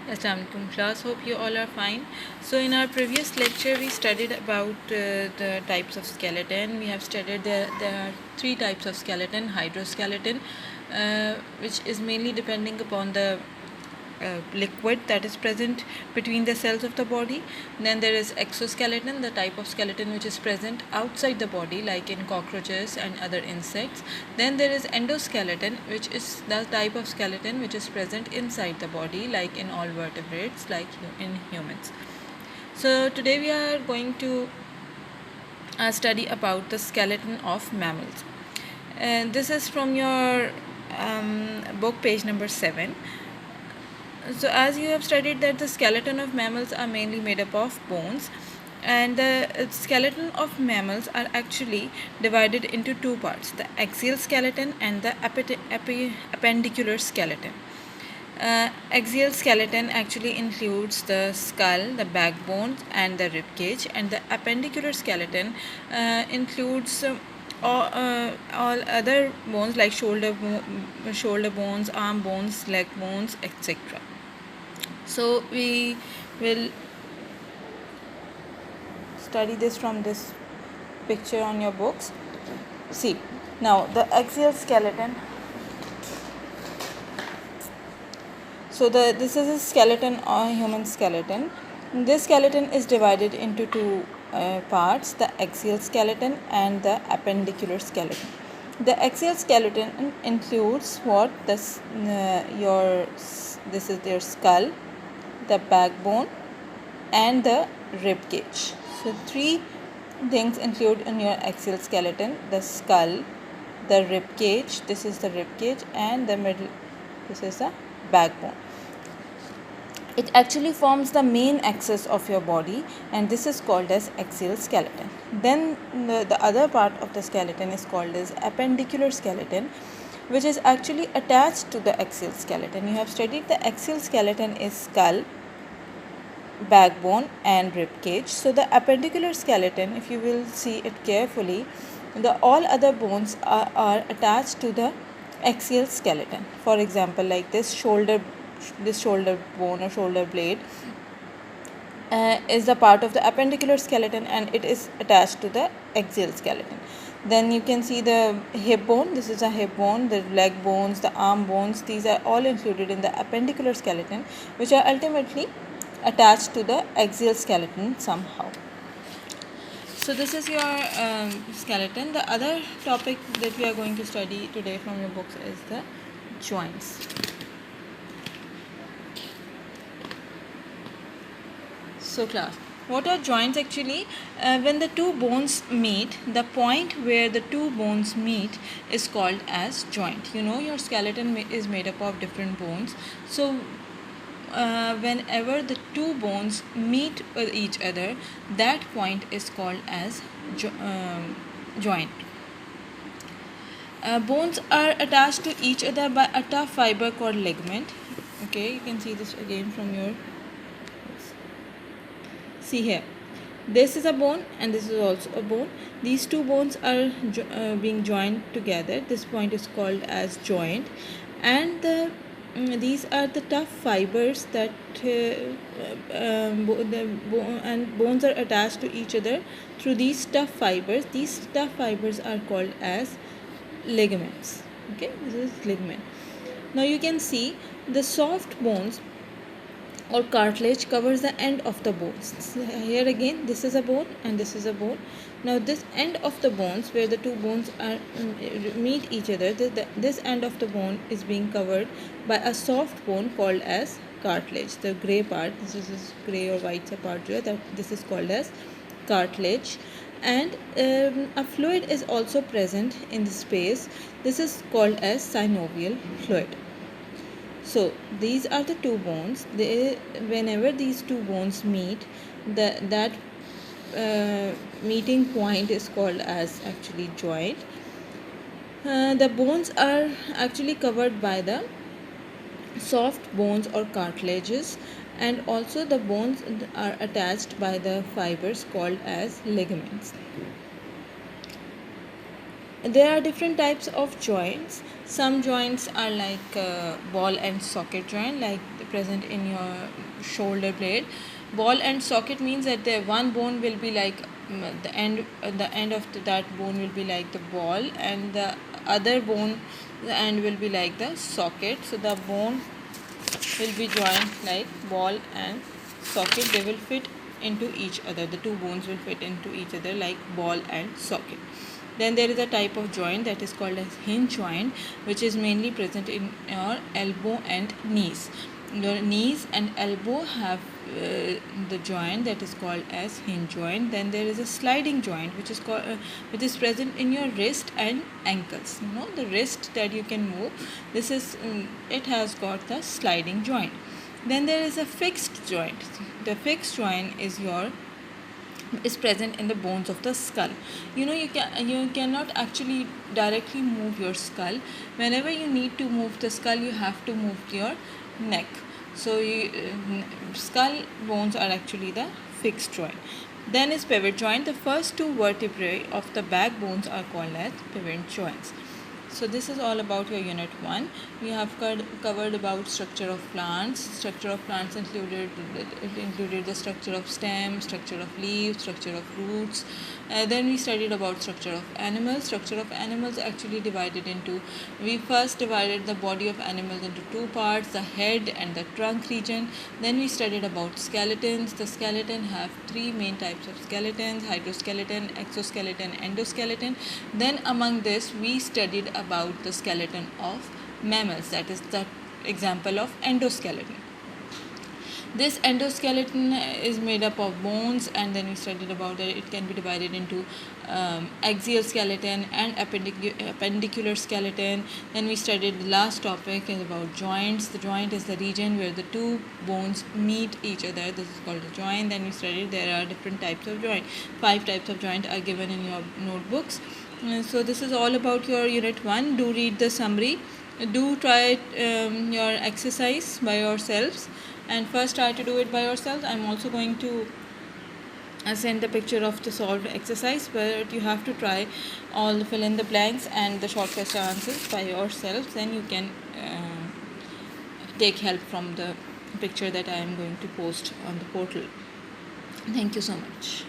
Assalamualaikum class, hope you all are fine. So in our previous lecture we studied about the types of skeleton. We have studied there are three types of skeleton: hydroskeleton, which is mainly depending upon the liquid that is present between the cells of the body. Then there is exoskeleton, the type of skeleton which is present outside the body, like in cockroaches and other insects. Then there is endoskeleton, which is the type of skeleton which is present inside the body, like in all vertebrates, like in humans. So today we are going to study about the skeleton of mammals. And this is from your book, page number 7. So as you have studied that the skeleton of mammals are mainly made up of bones, and the skeleton of mammals are actually divided into two parts: the axial skeleton and the appendicular skeleton. Axial skeleton actually includes the skull, the backbone, and the rib cage, and the appendicular skeleton includes all other bones like shoulder bones, arm bones, leg bones, etc. So we will study this from this picture on your books. See, now the axial skeleton. So this is a skeleton or human skeleton. This skeleton is divided into two parts: the axial skeleton and the appendicular skeleton. The axial skeleton includes what this this is their skull, the backbone, and the rib cage. So three things include in your axial skeleton: the skull, the rib cage, this is the rib cage, and the middle, this is the backbone. It actually forms the main axis of your body, and this is called as axial skeleton. Then the other part of the skeleton is called as appendicular skeleton, which is actually attached to the axial skeleton. You have studied the axial skeleton is skull, backbone, and rib cage. So the appendicular skeleton, if you will see it carefully, the all other bones are attached to the axial skeleton. For example, like this shoulder bone or shoulder blade is the part of the appendicular skeleton, and it is attached to the axial skeleton. Then you can see the hip bone, this is a hip bone, the leg bones, the arm bones, these are all included in the appendicular skeleton, which are ultimately attached to the axial skeleton somehow. So this is your skeleton. The other topic that we are going to study today from your books is the joints. So class, what are joints actually? When the two bones meet, the point where the two bones meet is called as joint. You know, your skeleton is made up of different bones. So whenever the two bones meet with each other, that point is called as joint. Bones are attached to each other by a tough fiber called ligament. Okay, you can see this again from your. See here, this is a bone and this is also a bone. These two bones are being joined together. This point is called as joint, and these are the tough fibers that bones are attached to each other through these tough fibers. These tough fibers are called as ligaments. Okay, this is ligament. Now you can see the soft bones or cartilage covers the end of the bones. Here again, this is a bone and this is a bone. Now this end of the bones, where the two bones are meet each other, this end of the bone is being covered by a soft bone called as cartilage. The gray part, this is gray or white part, that this is called as cartilage. And a fluid is also present in the space. This is called as synovial fluid. So these are the two bones. Whenever these two bones meet, that meeting point is called as actually joint. The bones are actually covered by the soft bones or cartilages, and also the bones are attached by the fibers called as ligaments. There are different types of joints. Some joints are like ball and socket joint, like present in your shoulder blade. Ball and socket means that the one bone will be like the end of that bone will be like the ball, and the other bone, the end will be like the socket. So the bone will be joined like ball and socket. They will fit into each other. The two bones will fit into each other like ball and socket. Then there is a type of joint that is called as hinge joint, which is mainly present in your elbow and knees. Your knees and elbow have the joint that is called as hinge joint. Then there is a sliding joint, which is present in your wrist and ankles. You know, the wrist that you can move. This is it has got the sliding joint. Then there is a fixed joint. The fixed joint is present in the bones of the skull. You know, you cannot actually directly move your skull. Whenever you need to move the skull, you have to move your neck. So skull bones are actually the fixed joint. Then is pivot joint. The first two vertebrae of the backbones are called as pivot joints. So this is all about your unit 1. We have covered about structure of plants. Structure of plants included the structure of stem, structure of leaves, structure of roots. Then we studied about structure of animals. Structure of animals actually we first divided the body of animals into two parts, the head and the trunk region. Then we studied about skeletons. The skeleton have three main types of skeletons: hydroskeleton, exoskeleton, endoskeleton. Then among this we studied about the skeleton of mammals, that is the example of endoskeleton. This endoskeleton is made up of bones, and then we studied about that it can be divided into axial skeleton and appendicular skeleton. Then we studied the last topic is about joints. The joint is the region where the two bones meet each other. This is called a joint. Then we studied there are different types of joint. 5 types of joint are given in your notebooks. So this is all about your unit 1. Do read the summary. Do try your exercise by yourselves, and first try to do it by yourself. I'm also going to send the picture of the solved exercise, but you have to try all the fill in the blanks and the short question answers by yourself. Then you can take help from the picture that I am going to post on the portal. Thank you so much.